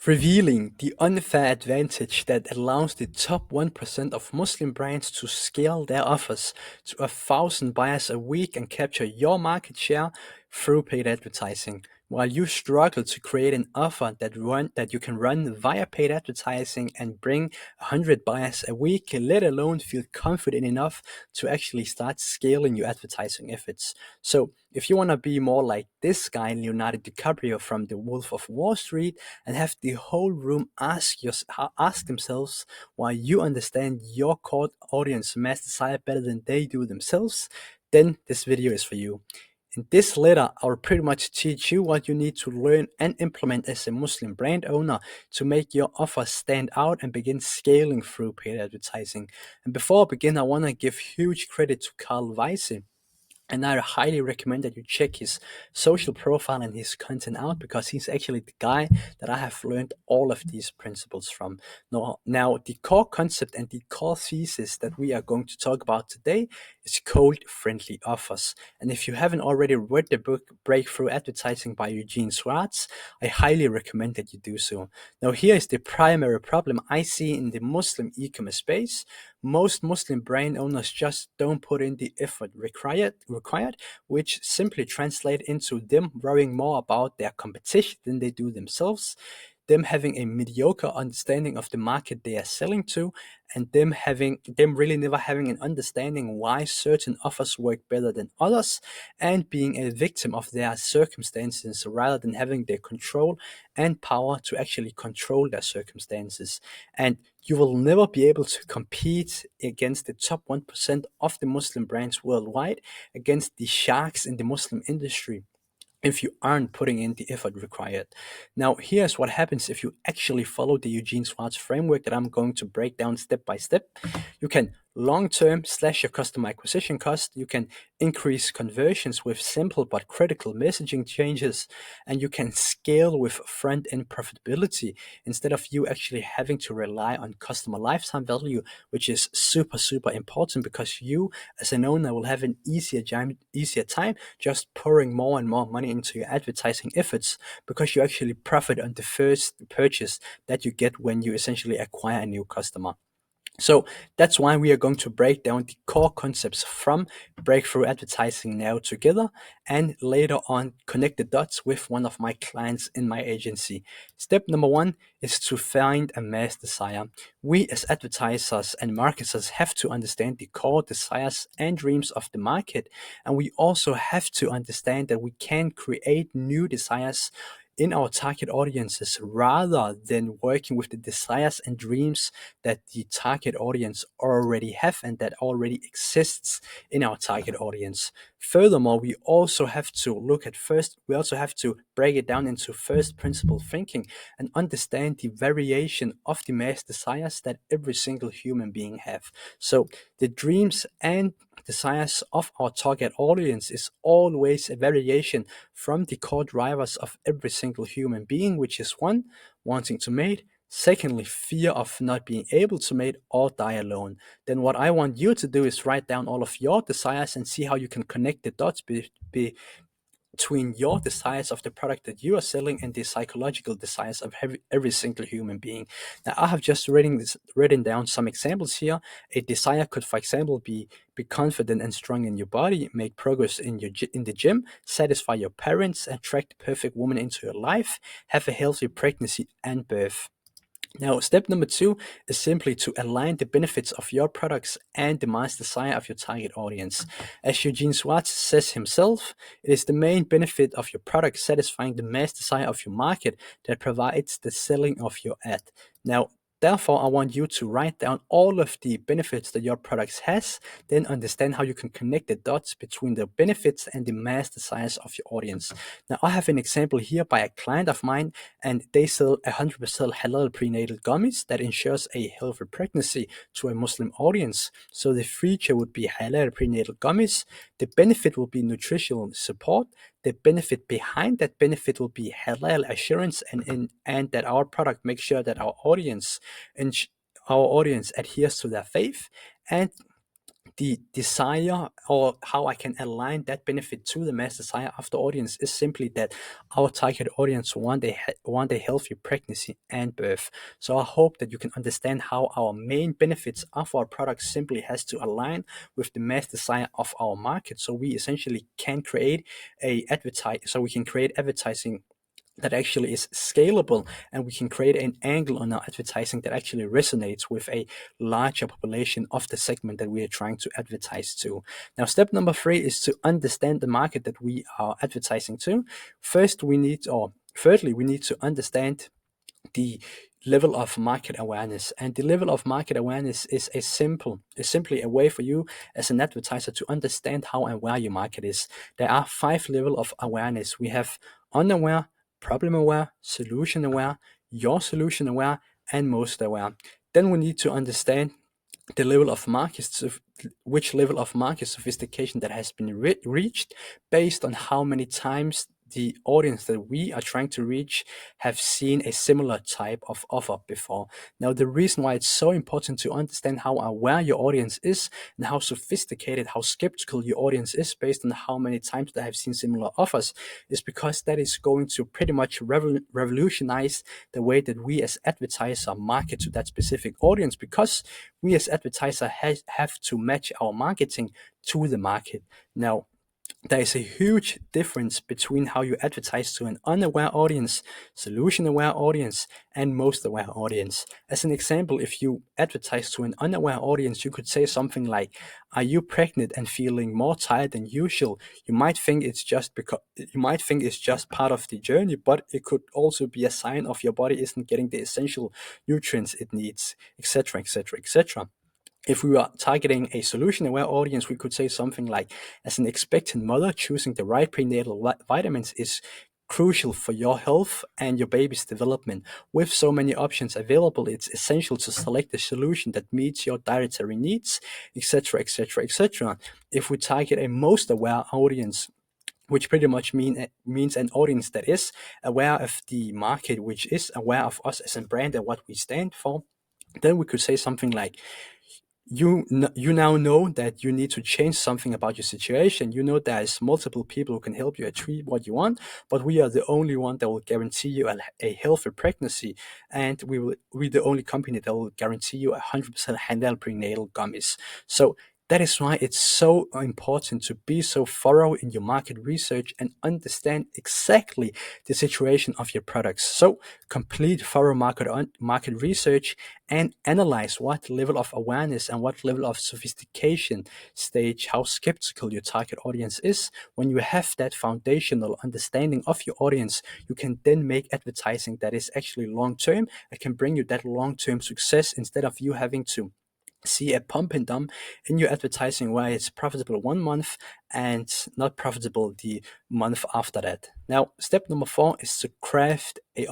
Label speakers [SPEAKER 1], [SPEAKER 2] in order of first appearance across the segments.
[SPEAKER 1] Revealing the unfair advantage that allows the top 1% of Muslim brands to scale their offers to 1,000 buyers a week and capture your market share through paid advertising, while you struggle to create an offer that you can run via paid advertising and bring 100 buyers a week, let alone feel confident enough to actually start scaling your advertising efforts. So, if you want to be more like this guy, Leonardo DiCaprio from The Wolf of Wall Street, and have the whole room ask themselves why you understand your core audience mass desire better than they do themselves, then this video is for you. In this letter, I'll pretty much teach you what you need to learn and implement as a Muslim brand owner to make your offer stand out and begin scaling through paid advertising. And before I begin, I want to give huge credit to Carl Weiss. And I highly recommend that you check his social profile and his content out because he's actually the guy that I have learned all of these principles from. Now, the core concept and the core thesis that we are going to talk about today is cold friendly offers. And if you haven't already read the book Breakthrough Advertising by Eugene Schwartz, I highly recommend that you do so. Now, here is the primary problem I see in the Muslim e-commerce space. Most Muslim brand owners just don't put in the effort required, which simply translate into them worrying more about their competition than they do themselves, them having a mediocre understanding of the market they are selling to, and them really never having an understanding why certain offers work better than others, and being a victim of their circumstances rather than having the control and power to actually control their circumstances. And you will never be able to compete against the top 1% of the Muslim brands worldwide, against the sharks in the Muslim industry, if you aren't putting in the effort required. Now, here's what happens if you actually follow the Eugene Schwartz framework that I'm going to break down step by step. You can long-term slash your customer acquisition cost. You can increase conversions with simple but critical messaging changes, and you can scale with front-end profitability instead of you actually having to rely on customer lifetime value, which is super, super important because you as an owner will have an easier time just pouring more and more money into your advertising efforts because you actually profit on the first purchase that you get when you essentially acquire a new customer. So that's why we are going to break down the core concepts from breakthrough advertising now together, and later on connect the dots with one of my clients in my agency. Step number one is to find a mass desire. We as advertisers and marketers have to understand the core desires and dreams of the market, and we also have to understand that we can create new desires in our target audiences rather than working with the desires and dreams that the target audience already have and that already exists in our target audience. Furthermore, we also have to break it down into first principle thinking and understand the variation of the mass desires that every single human being have. So the dreams and desires of our target audience is always a variation from the core drivers of every single human being, which is one, wanting to mate; secondly, fear of not being able to mate or die alone. Then what I want you to do is write down all of your desires and see how you can connect the dots between your desires of the product that you are selling and the psychological desires of every single human being. Now, I have just written down some examples here. A desire could, for example, be confident and strong in your body, make progress in in the gym, satisfy your parents, attract the perfect woman into your life, have a healthy pregnancy and birth. Now, step number two is simply to align the benefits of your products and the mass desire of your target audience. As Eugene Schwartz says himself, it is the main benefit of your product satisfying the mass desire of your market that provides the selling of your ad. Now, therefore, I want you to write down all of the benefits that your products has, then understand how you can connect the dots between the benefits and the mass desires of your audience. Now, I have an example here by a client of mine, and they sell 100% halal prenatal gummies that ensures a healthy pregnancy to a Muslim audience. So the feature would be halal prenatal gummies. The benefit will be nutritional support. The benefit behind that benefit will be halal assurance, and that our product makes sure that our audience adheres to their faith. And the desire, or how I can align that benefit to the mass desire of the audience, is simply that our target audience want a healthy pregnancy and birth. So I hope that you can understand how our main benefits of our product simply has to align with the mass desire of our market. So we essentially can create we can create advertising that actually is scalable, and we can create an angle on our advertising that actually resonates with a larger population of the segment that we are trying to advertise to. Now, step number 3 is to understand the market that we are advertising to. Thirdly, we need to understand the level of market awareness. And the level of market awareness is simply a way for you as an advertiser to understand how aware your market is. There are 5 levels of awareness. We have unaware, problem aware, solution aware, your solution aware, and most aware. Then we need to understand the level of which level of market sophistication that has been reached, based on how many times the audience that we are trying to reach have seen a similar type of offer before. Now, the reason why it's so important to understand how aware your audience is and how sophisticated, how skeptical your audience is based on how many times they have seen similar offers is because that is going to pretty much revolutionize the way that we as advertisers market to that specific audience, because we as advertisers have to match our marketing to the market. Now, there is a huge difference between how you advertise to an unaware audience, solution aware audience, and most aware audience. As an example, if you advertise to an unaware audience, you could say something like, "Are you pregnant and feeling more tired than usual?" You might think it's just part of the journey, but it could also be a sign of your body isn't getting the essential nutrients it needs, etc., etc., etc. If we are targeting a solution-aware audience, we could say something like, as an expectant mother, choosing the right prenatal vitamins is crucial for your health and your baby's development. With so many options available, it's essential to select a solution that meets your dietary needs, etc., etc., etc. If we target a most aware audience, which pretty much means an audience that is aware of the market, which is aware of us as a brand and what we stand for, then we could say something like, you now know that you need to change something about your situation. You know there's multiple people who can help you achieve what you want, but we are the only one that will guarantee you a healthy pregnancy, and we're the only company that will guarantee you 100% halal prenatal gummies. So that is why it's so important to be so thorough in your market research and understand exactly the situation of your products. So complete thorough market research and analyze what level of awareness and what level of sophistication stage, how skeptical your target audience is. When you have that foundational understanding of your audience, you can then make advertising that is actually long term. It can bring you that long term success instead of you having to see a pump and dump in your advertising where it's profitable 1 month and not profitable the month after that. Now, step number 4 is to craft a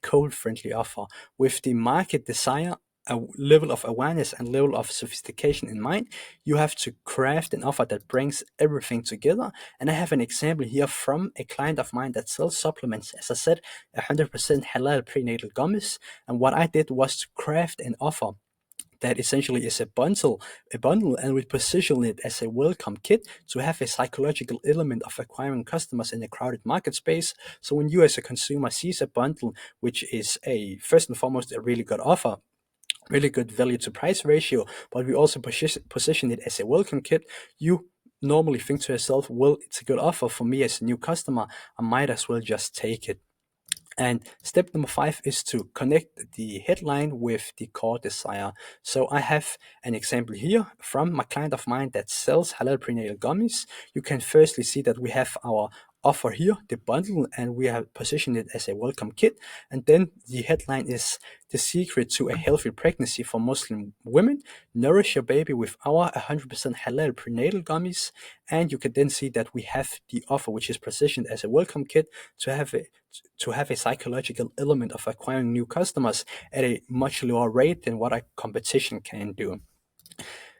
[SPEAKER 1] code friendly offer with the market desire, a level of awareness and level of sophistication in mind. You have to craft an offer that brings everything together. And I have an example here from a client of mine that sells supplements, as I said, 100% halal prenatal gummies. And what I did was to craft an offer that essentially is a bundle, and we position it as a welcome kit to have a psychological element of acquiring customers in a crowded market space. So when you as a consumer sees a bundle, which is first and foremost a really good offer, really good value to price ratio, but we also position it as a welcome kit, you normally think to yourself, well, it's a good offer for me as a new customer, I might as well just take it. And step number 5 is to connect the headline with the core desire. So I have an example here from my client of mine that sells halal prenatal gummies. You can firstly see that we have our offer here, the bundle, and we have positioned it as a welcome kit. And then the headline is "The Secret to a Healthy Pregnancy for Muslim Women. Nourish your baby with our 100% halal prenatal gummies." And you can then see that we have the offer, which is positioned as a welcome kit to have a psychological element of acquiring new customers at a much lower rate than what our competition can do.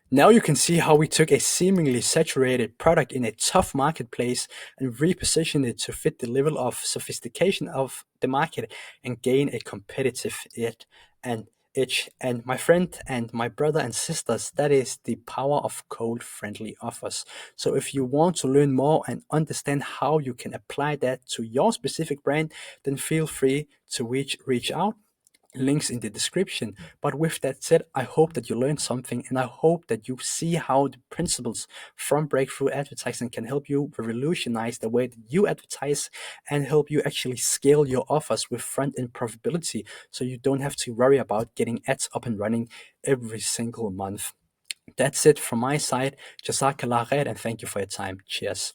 [SPEAKER 1] Now you can see how we took a seemingly saturated product in a tough marketplace and repositioned it to fit the level of sophistication of the market and gain a competitive edge. And itch. And my friend and my brother and sisters, that is the power of code friendly offers. So if you want to learn more and understand how you can apply that to your specific brand, then feel free to reach out. Links in the description. But with that said, I hope that you learned something, and I hope that you see how the principles from breakthrough advertising can help you revolutionize the way that you advertise and help you actually scale your offers with front end profitability, so you don't have to worry about getting ads up and running every single month. That's it from my side. Jazakallah khair, and thank you for your time. Cheers.